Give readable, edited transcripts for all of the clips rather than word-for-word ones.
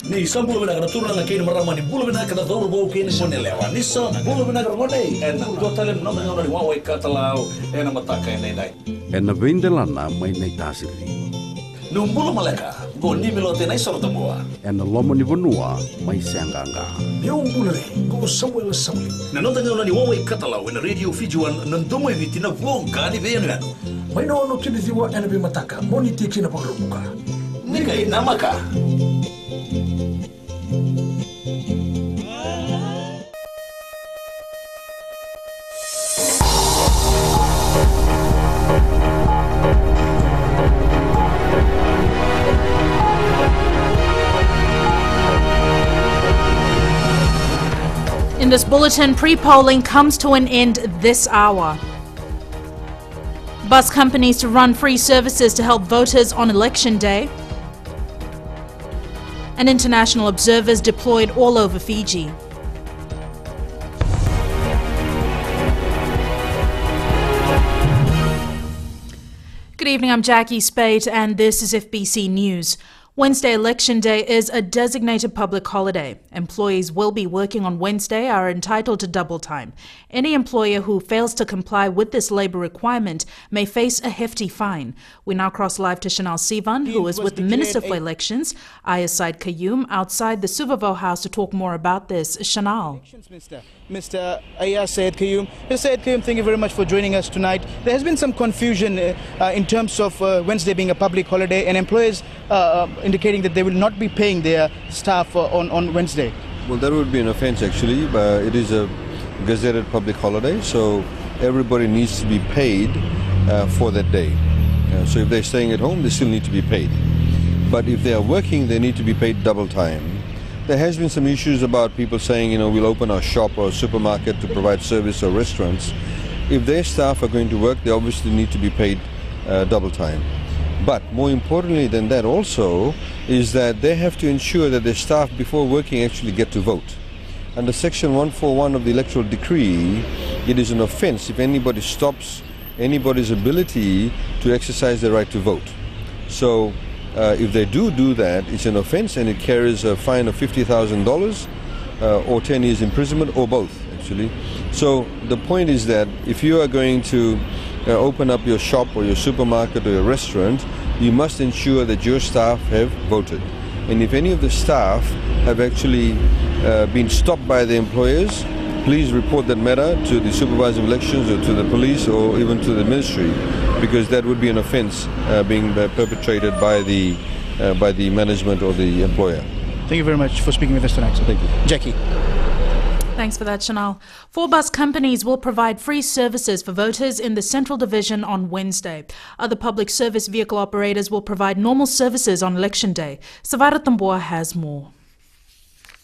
Ni sa bulu bina kana turna na kini marama ni bulu bina kana dor bo kini mone lewa. Ni sa bulu bina kana mone en ko tale no ngona ni wawe katalau en mataka en dai. En vindelana mai nei tasiri. No bulu maleka go ni milote nai sorta boa. En lomo ni vonua mai sanganga. Ni bulu go Samuel. Na no ngona ni wawe katalau en radio Fijiana nandomo evitina vonga ni venu. Mai no kini diwa en be mataka moni tikina pakrubuka. Ni kai namaka. In this bulletin, pre-polling comes to an end this hour. Bus companies to run free services to help voters on election day. And international observers deployed all over Fiji. Good evening, I'm Jackie Spate and this is FBC News. Wednesday election day is a designated public holiday. Employees will be working on Wednesday are entitled to double time. Any employer who fails to comply with this labour requirement may face a hefty fine. We now cross live to Chanel Sivan, who is with the Minister for Elections, Ayah Said Kayum, outside the Suvavo House to talk more about this. Chanel. Mr. Ayah Said Kayum. Mr. Said Kayum, thank you very much for joining us tonight. There has been some confusion in terms of Wednesday being a public holiday and employers indicating that they will not be paying their staff on Wednesday. Well, that would be an offence actually. It is a gazetted public holiday, so everybody needs to be paid for that day. So if they're staying at home, they still need to be paid. But if they are working, they need to be paid double time. There has been some issues about people saying, you know, we'll open our shop or supermarket to provide service or restaurants. If their staff are going to work, they obviously need to be paid double time. But more importantly than that also is that they have to ensure that their staff before working actually get to vote. Under section 141 of the electoral decree, it is an offence if anybody stops anybody's ability to exercise their right to vote. So if they do that, it's an offence and it carries a fine of $50,000 or 10 years imprisonment or both actually. So the point is that if you are going to open up your shop or your supermarket or your restaurant, you must ensure that your staff have voted. And if any of the staff have actually been stopped by the employers, please report that matter to the supervisor of elections or to the police or even to the ministry, because that would be an offence being perpetrated by the management or the employer. Thank you very much for speaking with us tonight. Thank you. Jackie. Thanks for that, Chanel. 4 bus companies will provide free services for voters in the Central Division on Wednesday. Other public service vehicle operators will provide normal services on Election Day. Savara Tamboa has more.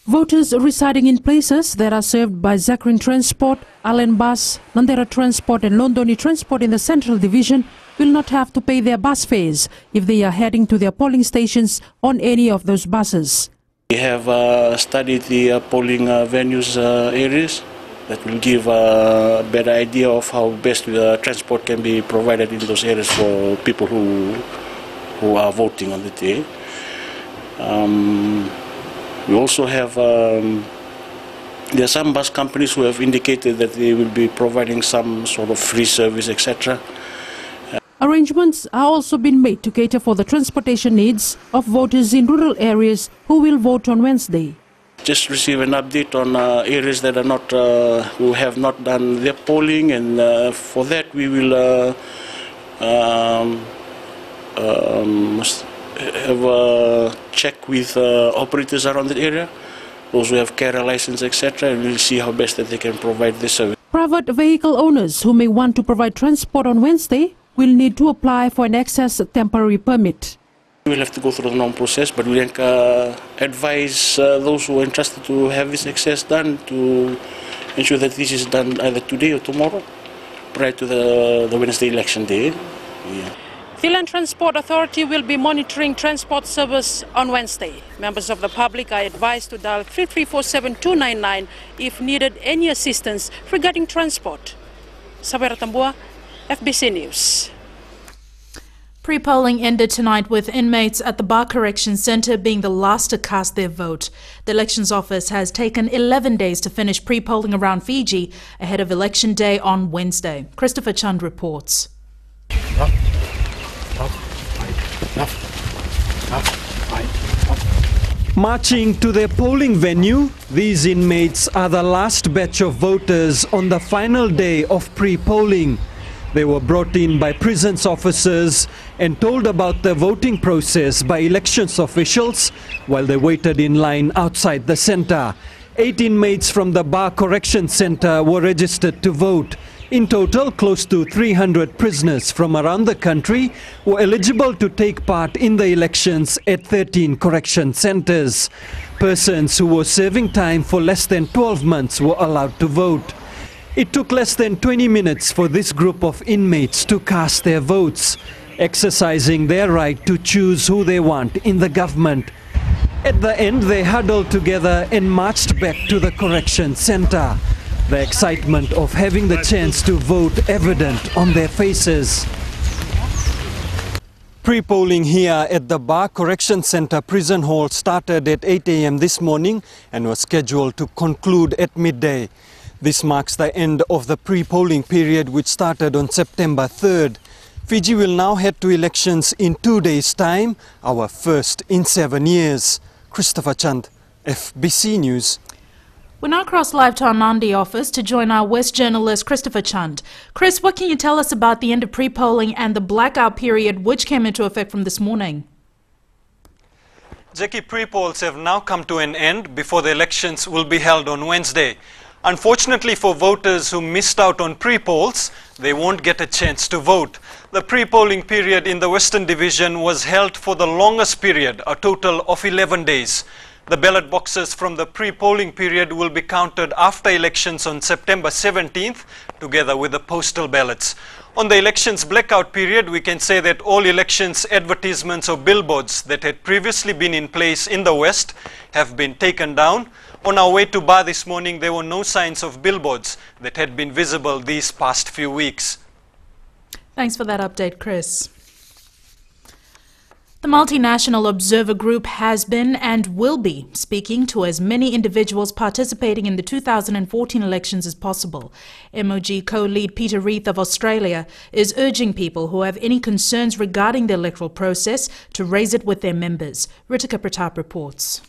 Voters residing in places that are served by Zakrin Transport, Allen Bus, Nandera Transport and Londoni Transport in the Central Division will not have to pay their bus fares if they are heading to their polling stations on any of those buses. We have studied the polling venues areas that will give a better idea of how best transport can be provided in those areas for people who are voting on the day. We also have, there are some bus companies who have indicated that they will be providing some sort of free service, etc. Arrangements are also being made to cater for the transportation needs of voters in rural areas who will vote on Wednesday. Just receive an update on areas that are not, who have not done their polling, and for that we will have a check with operators around the area, those who have carrier license, etc., and we'll see how best that they can provide this service. Private vehicle owners who may want to provide transport on Wednesday will need to apply for an access temporary permit. We'll have to go through the normal process, but we advise those who are interested to have this access done to ensure that this is done either today or tomorrow, prior to the Wednesday election day. Yeah. The Land Transport Authority will be monitoring transport service on Wednesday. Members of the public are advised to dial 3347-299 if needed any assistance regarding transport. Sabera Tambua, FBC News. Pre-polling ended tonight with inmates at the Bar Correction Centre being the last to cast their vote. The Elections Office has taken 11 days to finish pre-polling around Fiji ahead of Election Day on Wednesday. Christopher Chand reports. Marching to their polling venue, these inmates are the last batch of voters on the final day of pre-polling. They were brought in by prisons officers and told about the voting process by elections officials while they waited in line outside the centre. 8 inmates from the Bar Correction Centre were registered to vote. In total, close to 300 prisoners from around the country were eligible to take part in the elections at 13 correction centres. Persons who were serving time for less than 12 months were allowed to vote. It took less than 20 minutes for this group of inmates to cast their votes, exercising their right to choose who they want in the government. At the end, they huddled together and marched back to the correction centre. The excitement of having the chance to vote evident on their faces. Pre-polling here at the Bar Correction Centre prison hall started at 8 a.m. this morning and was scheduled to conclude at midday. This marks the end of the pre-polling period, which started on September 3rd. Fiji will now head to elections in 2 days' time, our first in 7 years. Christopher Chand, FBC News. We now cross live to our Nandi office to join our West journalist Christopher Chand. Chris, what can you tell us about the end of pre-polling and the blackout period which came into effect from this morning? Jackie, pre-polls have now come to an end before the elections will be held on Wednesday. Unfortunately for voters who missed out on pre-polls, they won't get a chance to vote. The pre-polling period in the Western Division was held for the longest period, a total of 11 days. The ballot boxes from the pre-polling period will be counted after elections on September 17th, together with the postal ballots. On the elections blackout period, we can say that all elections advertisements or billboards that had previously been in place in the West have been taken down. On our way to Bar this morning, there were no signs of billboards that had been visible these past few weeks. Thanks for that update, Chris. The Multinational Observer Group has been and will be speaking to as many individuals participating in the 2014 elections as possible. MOG co-lead Peter Reith of Australia is urging people who have any concerns regarding the electoral process to raise it with their members. Ritika Pratap reports.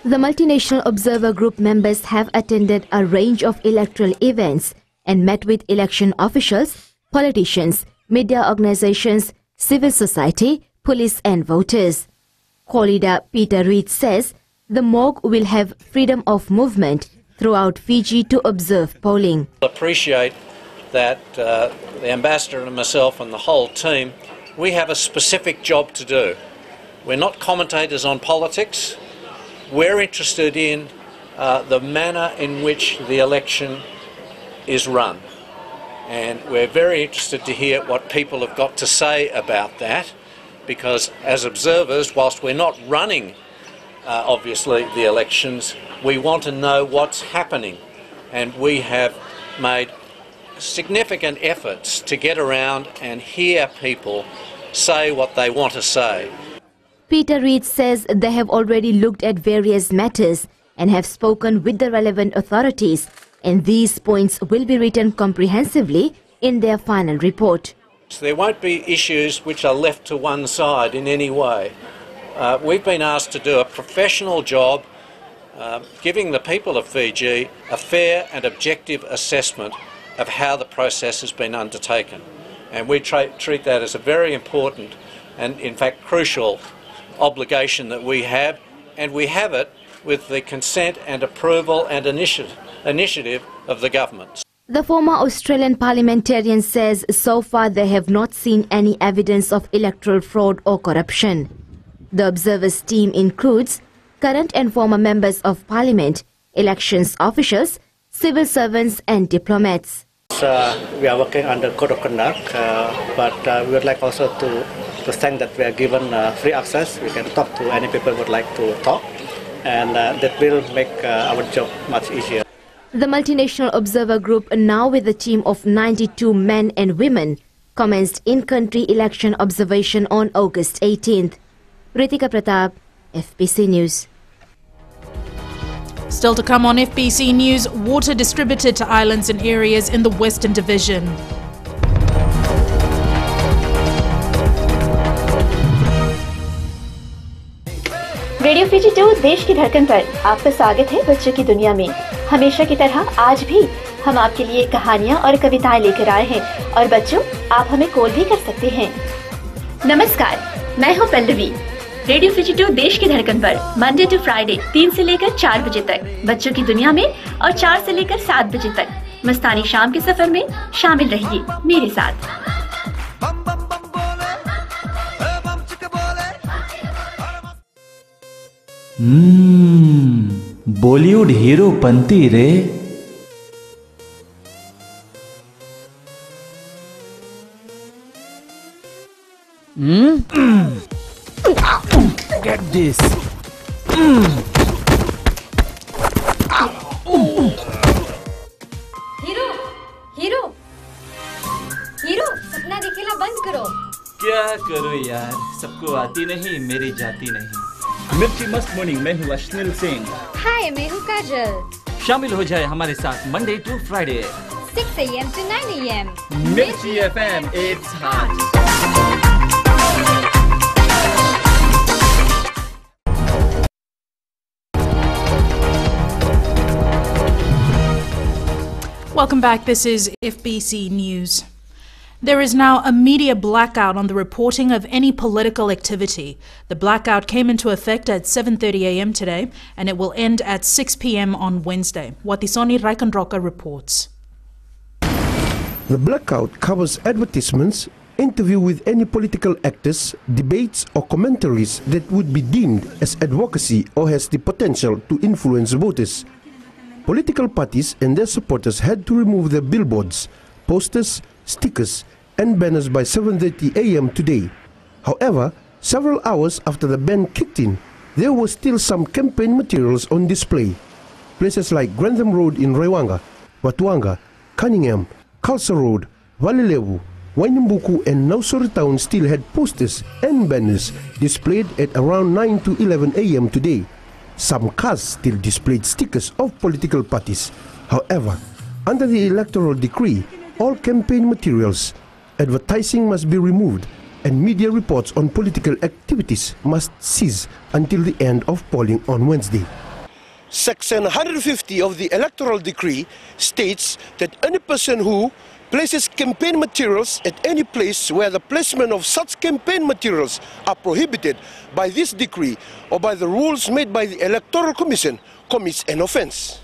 The Multinational Observer Group members have attended a range of electoral events and met with election officials, politicians, media organizations, civil society, police and voters. Co-leader Peter Reith says the MOG will have freedom of movement throughout Fiji to observe polling. I appreciate that the Ambassador and myself and the whole team, we have a specific job to do. We're not commentators on politics. We're interested in the manner in which the election is run. And we're very interested to hear what people have got to say about that, because as observers, whilst we're not running, obviously, the elections, we want to know what's happening. And we have made significant efforts to get around and hear people say what they want to say. Peter Reith says they have already looked at various matters and have spoken with the relevant authorities, and these points will be written comprehensively in their final report. There won't be issues which are left to one side in any way. We've been asked to do a professional job, giving the people of Fiji a fair and objective assessment of how the process has been undertaken. And we treat that as a very important and, in fact, crucial obligation that we have, and we have it with the consent and approval and initiative of the government. The former Australian parliamentarian says so far they have not seen any evidence of electoral fraud or corruption. The Observers team includes current and former members of parliament, elections officials, civil servants and diplomats. We are working under code of conduct, but we would like also to thank that we are given free access. We can talk to any people who would like to talk, and that will make our job much easier. The Multinational Observer Group, now with a team of 92 men and women, commenced in-country election observation on August 18th. Ritika Pratap, FBC News. Still to come on FBC News, water distributed to islands and areas in the Western Division. Radio Fiji 2 देश की धड़कन पर आपका स्वागत है बच्चों की दुनिया में। हमेशा की तरह आज भी हम आपके लिए कहानियाँ और कविताएं लेकर आए हैं और बच्चों आप हमें कॉल भी कर सकते हैं। नमस्कार, मैं हूँ पल्लवी। रेडियो फिजी 2 देश की धड़कन पर मंडे टू फ्राइडे 3 से लेकर 4 बजे तक बच्चों की दुनिया में और 4 से लेकर 7 बजे तक मस्तानी शाम के सफर में शामिल रहिए मेरे साथ। बॉलीवुड हीरो पंती रे। Get this. हीरो सपना दिखेला बंद करो। क्या करूं यार, सबको आती नहीं, मेरी जाती नहीं। मिर्ची मस्त मॉर्निंग, मैं हूँ अश्निल सिंह। हाय, मैं हूँ काजल। शामिल हो जाए हमारे साथ Monday to Friday 6 AM to 9 AM। मिर्ची FM, it's hot। Welcome back. This is FBC News. There is now a media blackout on the reporting of any political activity. The blackout came into effect at 7:30 AM today and it will end at 6 PM on Wednesday. Watisoni Raikandroka reports. The blackout covers advertisements, interview with any political actors, debates or commentaries that would be deemed as advocacy or has the potential to influence voters. Political parties and their supporters had to remove their billboards, posters, stickers and banners by 7:30 AM today. However, several hours after the ban kicked in, there were still some campaign materials on display. Places like Grantham Road in Raiwanga, Watuanga, Cunningham, Kalsa Road, Valilevu, Wainimbuku and Nausori Town still had posters and banners displayed at around 9 to 11 AM today. Some cars still displayed stickers of political parties. However, under the electoral decree, all campaign materials, advertising must be removed and media reports on political activities must cease until the end of polling on Wednesday. Section 150 of the electoral decree states that any person who places campaign materials at any place where the placement of such campaign materials are prohibited by this decree or by the rules made by the Electoral Commission commits an offence.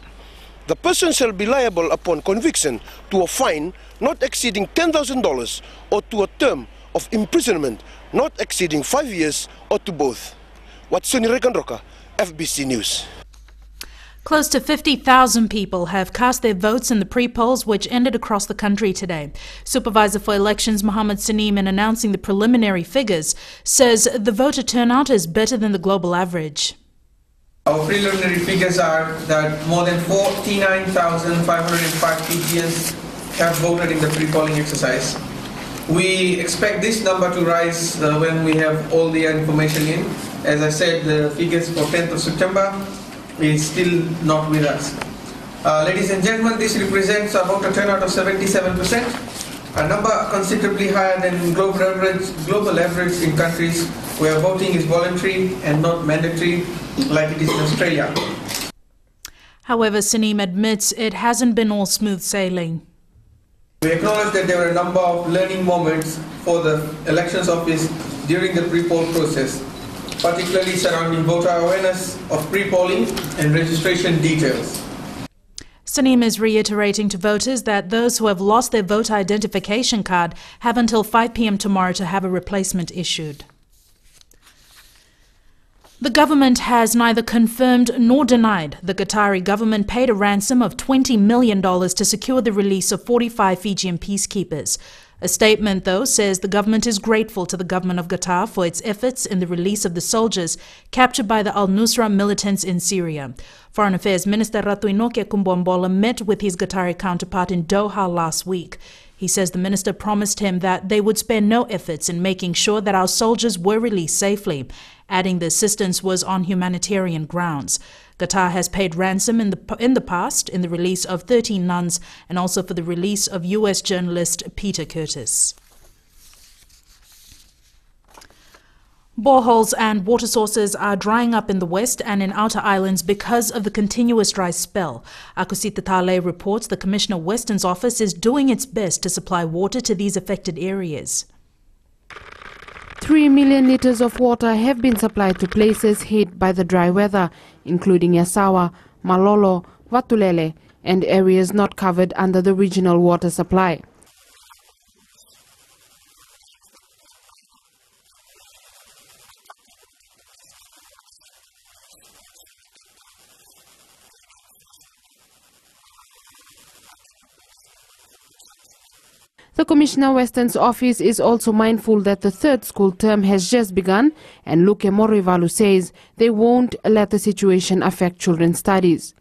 The person shall be liable upon conviction to a fine not exceeding $10,000 or to a term of imprisonment not exceeding 5 years or to both. Watsuni Rekanroka, FBC News. Close to 50,000 people have cast their votes in the pre-polls which ended across the country today. Supervisor for Elections Mohammed Saneem, in announcing the preliminary figures, says the voter turnout is better than the global average. Our preliminary figures are that more than 49,505 Fijians have voted in the pre-polling exercise. We expect this number to rise when we have all the information in. As I said, the figures for 10th of September is still not with us. Ladies and gentlemen, this represents a voter turnout of 77%, a number considerably higher than global average in countries where voting is voluntary and not mandatory like it is in Australia. However, Saneem admits it hasn't been all smooth sailing. We acknowledge that there were a number of learning moments for the elections office during the pre-poll process, particularly surrounding voter awareness of pre-polling and registration details. Saneem is reiterating to voters that those who have lost their voter identification card have until 5 PM tomorrow to have a replacement issued. The government has neither confirmed nor denied the Qatari government paid a ransom of $20 million to secure the release of 45 Fijian peacekeepers. A statement, though, says the government is grateful to the government of Qatar for its efforts in the release of the soldiers captured by the al-Nusra militants in Syria. Foreign Affairs Minister Ratu Inoke Kumbombola met with his Qatari counterpart in Doha last week. He says the minister promised him that they would spare no efforts in making sure that our soldiers were released safely, adding the assistance was on humanitarian grounds. Qatar has paid ransom in the past in the release of 13 nuns and also for the release of U.S. journalist Peter Curtis. Boreholes and water sources are drying up in the west and in outer islands because of the continuous dry spell. Akusita Tale reports the Commissioner Western's office is doing its best to supply water to these affected areas. 3 million litres of water have been supplied to places hit by the dry weather, including Yasawa, Malolo, Vatulele, and areas not covered under the regional water supply. The Commissioner Western's office is also mindful that the third school term has just begun, and Luke Morivalu says they won't let the situation affect children's studies.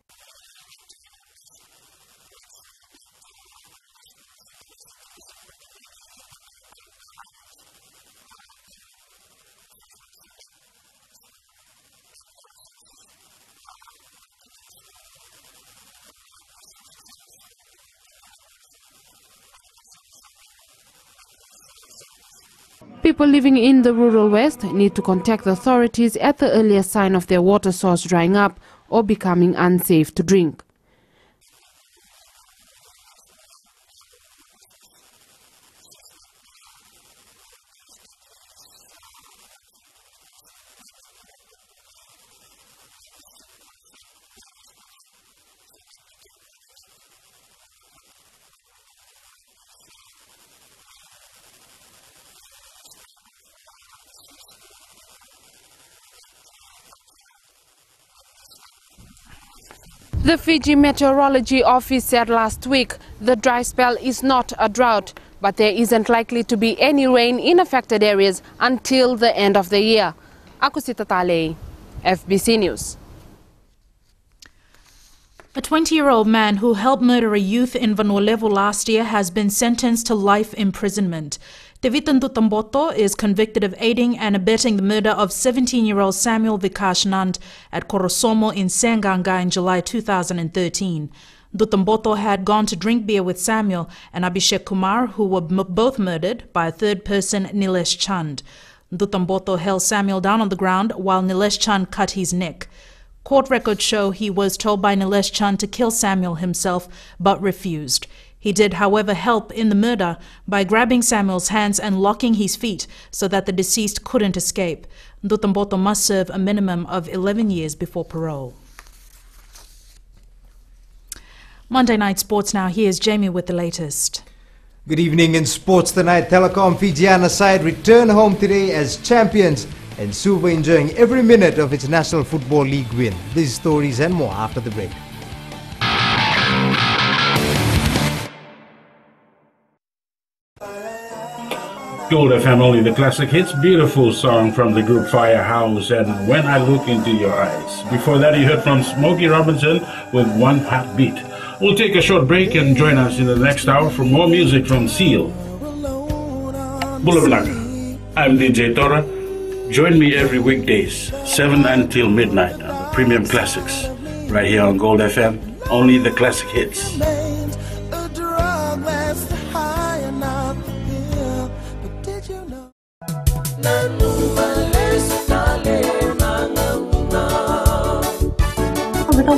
People living in the rural west need to contact the authorities at the earliest sign of their water source drying up or becoming unsafe to drink. The Fiji Meteorology Office said last week the dry spell is not a drought, but there isn't likely to be any rain in affected areas until the end of the year. Akusita Tale, FBC News. A 20-year-old man who helped murder a youth in Vanuatu last year has been sentenced to life imprisonment. Tevitan Tutamboto is convicted of aiding and abetting the murder of 17-year-old Samuel Vikash Nand at Korosomo in Senganga in July 2013. Tutamboto had gone to drink beer with Samuel and Abhishek Kumar, who were both murdered by a third person, Nilesh Chand. Tutamboto held Samuel down on the ground while Nilesh Chand cut his neck. Court records show he was told by Nilesh Chand to kill Samuel himself, but refused. He did, however, help in the murder by grabbing Samuel's hands and locking his feet so that the deceased couldn't escape. Tutamboto must serve a minimum of 11 years before parole. Monday Night Sports now. Here's Jamie with the latest. Good evening in sports tonight. Telecom Fijiana side return home today as champions and Suva enjoying every minute of its National Football League win. These stories and more after the break. Gold FM, only the classic hits. Beautiful song from the group Firehouse and When I Look Into Your Eyes. Before that, you heard from Smokey Robinson with One Heartbeat. We'll take a short break and join us in the next hour for more music from Seal. Bulablaga. I'm DJ Tora. Join me every weekdays, 7 until midnight on the Premium Classics. Right here on Gold FM, only the classic hits.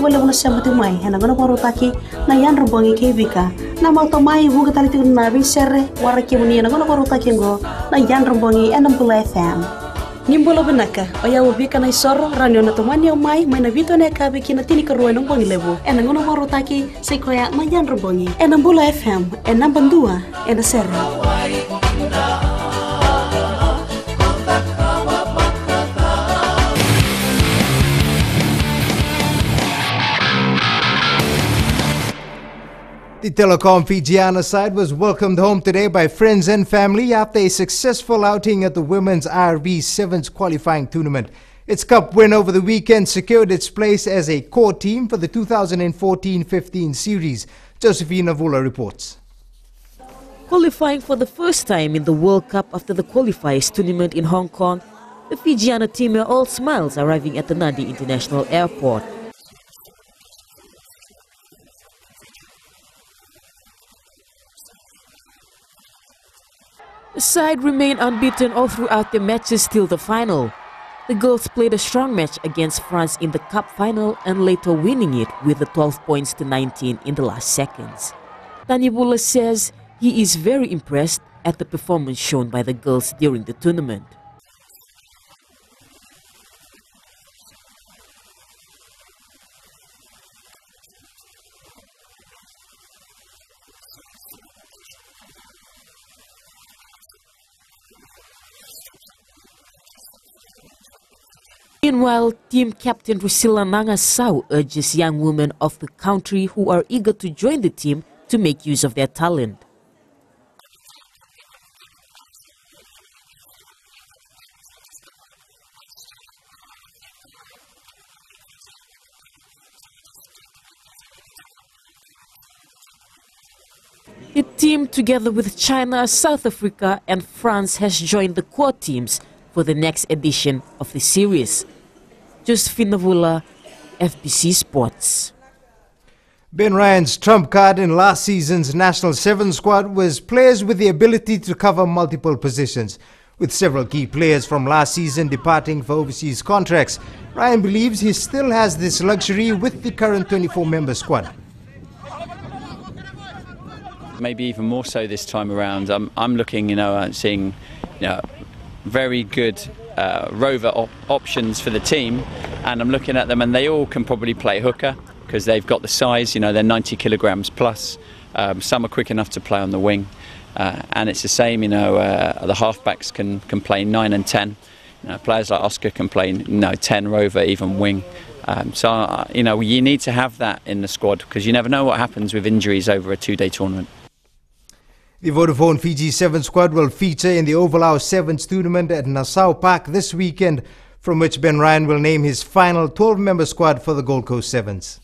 Wala wala siya matumay, hana gana paro taki na yan robongi kevika na matumay buga tali tigun na bisere wara kimuni na gana paro taki ngo na yan robongi enam pula FM nimbolo benaka oya wubika na isoro ranyo na tumani omai mai na vito na kabe kina tini karuwa nung bongi lebu ena gana paro taki sekoya na yan robongi enam pula FM enam bandua ena sere. The Telecom Fijiana side was welcomed home today by friends and family after a successful outing at the Women's IRB Sevens qualifying tournament. Its cup win over the weekend secured its place as a core team for the 2014-15 series. Josephine Avula reports. Qualifying for the first time in the World Cup after the qualifiers tournament in Hong Kong, the Fijiana team were all smiles arriving at the Nadi International Airport. The side remained unbeaten all throughout their matches till the final. The girls played a strong match against France in the cup final and later winning it with the 12 points to 19 in the last seconds. Tanyibula says he is very impressed at the performance shown by the girls during the tournament. Meanwhile, team captain Rusila Nangasau urges young women of the country who are eager to join the team to make use of their talent. The team, together with China, South Africa and France, has joined the core teams for the next edition of the series. Josephine Navula, FBC Sports. Ben Ryan's trump card in last season's National 7 squad was players with the ability to cover multiple positions. With several key players from last season departing for overseas contracts, Ryan believes he still has this luxury with the current 24-member squad. Maybe even more so this time around. I'm looking, seeing, very good rover options for the team, and I'm looking at them, and they all can probably play hooker because they've got the size. They're 90 kilograms plus. Some are quick enough to play on the wing, and it's the same. The halfbacks can play 9 and 10. Players like Oscar can play 10 rover, even wing. So you need to have that in the squad because you never know what happens with injuries over a 2-day tournament. The Vodafone Fiji 7 squad will feature in the Ovalau Sevens tournament at Nassau Park this weekend, from which Ben Ryan will name his final 12-member squad for the Gold Coast Sevens.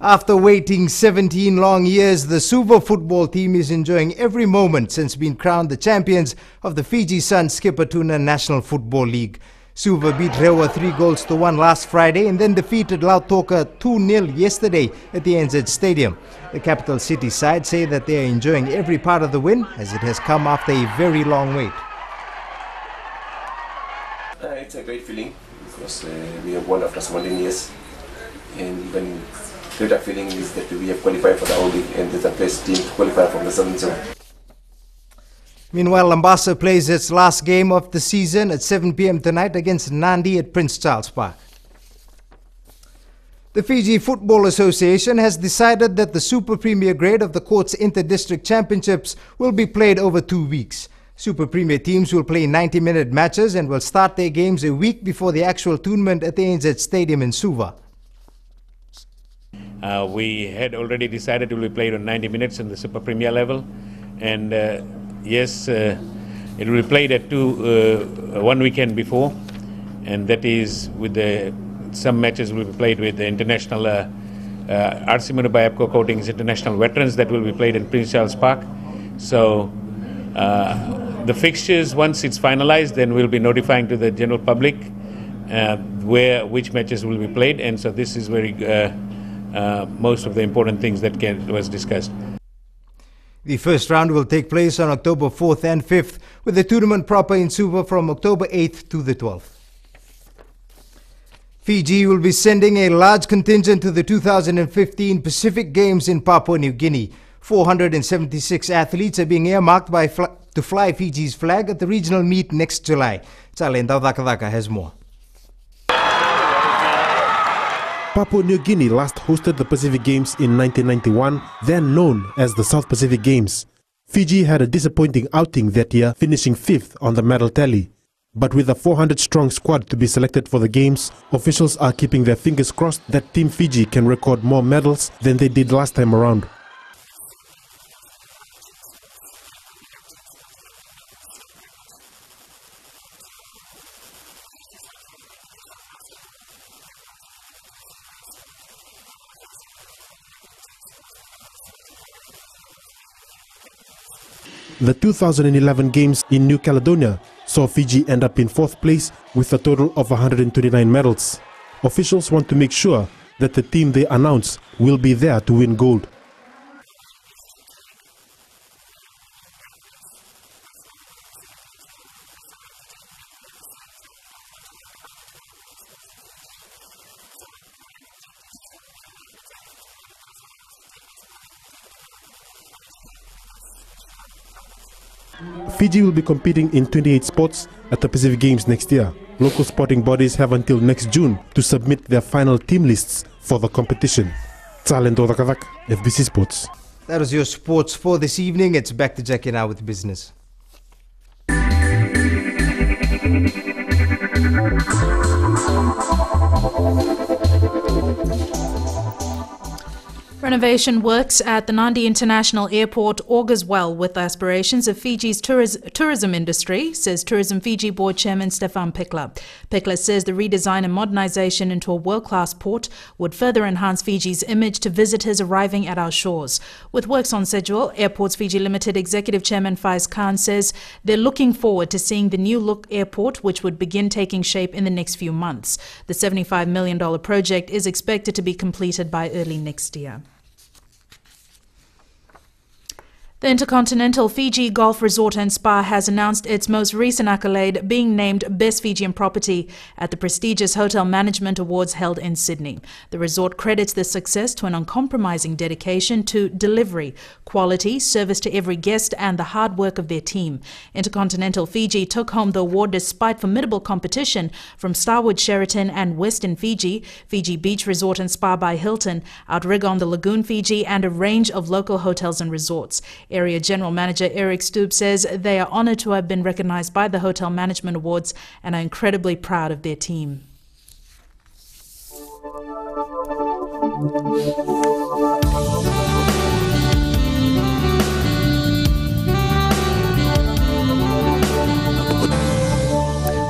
After waiting 17 long years, the Suva football team is enjoying every moment since being crowned the champions of the Fiji Sun Skipper Tuna National Football League. Suva beat Rewa 3-1 last Friday and then defeated Lautoka 2-0 yesterday at the NZ Stadium. The capital city side say that they are enjoying every part of the win as it has come after a very long wait. It's a great feeling because we have won after 17 years, and even greater feeling is that we have qualified for the whole league and there's a best team to qualify from the 7th zone. Meanwhile, Lambasa plays its last game of the season at 7 p.m. tonight against Nandi at Prince Charles Park. The Fiji Football Association has decided that the Super Premier grade of the court's Inter-District Championships will be played over 2 weeks. Super Premier teams will play 90-minute matches and will start their games a week before the actual tournament at the NZ Stadium in Suva. We had already decided it will be played on 90 minutes in the Super Premier level, and yes, it will be played at 1 weekend before, and that is with some matches will be played with the international RC Murubai Epco Coatings International Veterans that will be played in Prince Charles Park. So the fixtures, once it's finalized, then we'll be notifying to the general public which matches will be played, and so this is very most of the important things that was discussed. The first round will take place on October 4th and 5th, with the tournament proper in Suva from October 8th to the 12th. Fiji will be sending a large contingent to the 2015 Pacific Games in Papua New Guinea. 476 athletes are being earmarked to fly Fiji's flag at the regional meet next July. Chalen Daudakadaka has more. Papua New Guinea last hosted the Pacific Games in 1991, then known as the South Pacific Games. Fiji had a disappointing outing that year, finishing 5th on the medal tally. But with a 400-strong squad to be selected for the Games, officials are keeping their fingers crossed that Team Fiji can record more medals than they did last time around. The 2011 Games in New Caledonia saw Fiji end up in 4th place with a total of 129 medals. Officials want to make sure that the team they announce will be there to win gold. Fiji will be competing in 28 sports at the Pacific Games next year. Local sporting bodies have until next June to submit their final team lists for the competition. Talento Dakadak, FBC Sports. That was your sports for this evening. It's back to Jackie now with business. Renovation works at the Nadi International Airport augurs well with aspirations of Fiji's tourism industry, says Tourism Fiji Board Chairman Stefan Pikler. Pikler says the redesign and modernization into a world-class port would further enhance Fiji's image to visitors arriving at our shores. With works on schedule, Airports Fiji Limited Executive Chairman Faiz Khan says they're looking forward to seeing the new look airport, which would begin taking shape in the next few months. The $75 million project is expected to be completed by early next year. The Intercontinental Fiji Golf Resort and Spa has announced its most recent accolade, being named Best Fijian Property at the prestigious Hotel Management Awards held in Sydney. The resort credits this success to an uncompromising dedication to delivery, quality, service to every guest, and the hard work of their team. Intercontinental Fiji took home the award despite formidable competition from Starwood Sheraton and Western Fiji, Fiji Beach Resort and Spa by Hilton, Outrigger on the Lagoon Fiji, and a range of local hotels and resorts. Area General Manager Eric Stoob says they are honoured to have been recognised by the Hotel Management Awards and are incredibly proud of their team.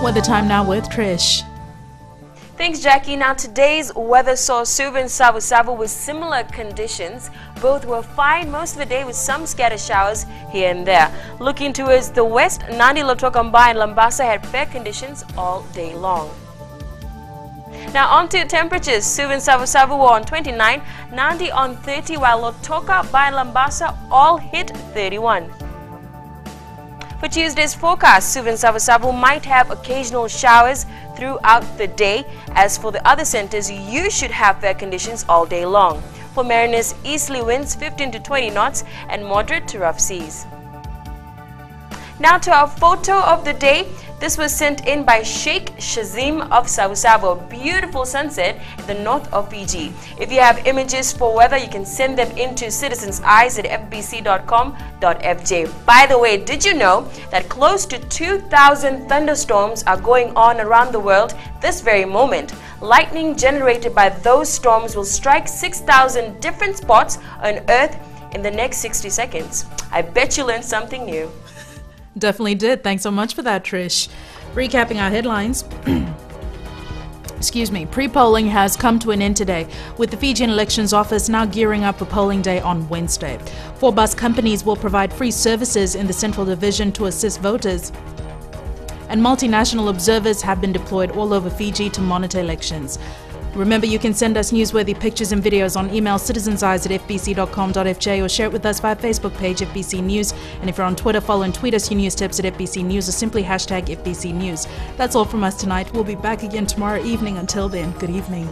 Weather time now with Trish. Thanks, Jackie. Now, today's weather saw Suva and Savu with similar conditions. Both were fine most of the day with some scattered showers here and there. Looking towards the west, Nadi, Lotokamba and Lambasa had fair conditions all day long. Now, on to temperatures. Suva and Savu were on 29, Nadi on 30, while Lotoka, Bai and Lambasa all hit 31. For Tuesday's forecast, Suva and Savu might have occasional showers throughout the day. As for the other centers, you should have fair conditions all day long. For Mariners, easterly winds 15 to 20 knots and moderate to rough seas. Now to our photo of the day. This was sent in by Sheikh Shazim of Savu, a beautiful sunset in the north of Fiji. If you have images for weather, you can send them into citizenseyes@fbc.com.fj. By the way, did you know that close to 2,000 thunderstorms are going on around the world this very moment? Lightning generated by those storms will strike 6,000 different spots on Earth in the next 60 seconds. I bet you learned something new. Definitely did. Thanks so much for that, Trish. Recapping our headlines. Excuse me. Pre-polling has come to an end today, with the Fijian Elections Office now gearing up for polling day on Wednesday. 4 bus companies will provide free services in the Central Division to assist voters. And multinational observers have been deployed all over Fiji to monitor elections. Remember, you can send us newsworthy pictures and videos on email citizenseyes@fbc.com.fj or share it with us via Facebook page FBC News. And if you're on Twitter, follow and tweet us your news tips at FBC News or simply #FBC News. That's all from us tonight. We'll be back again tomorrow evening. Until then, good evening.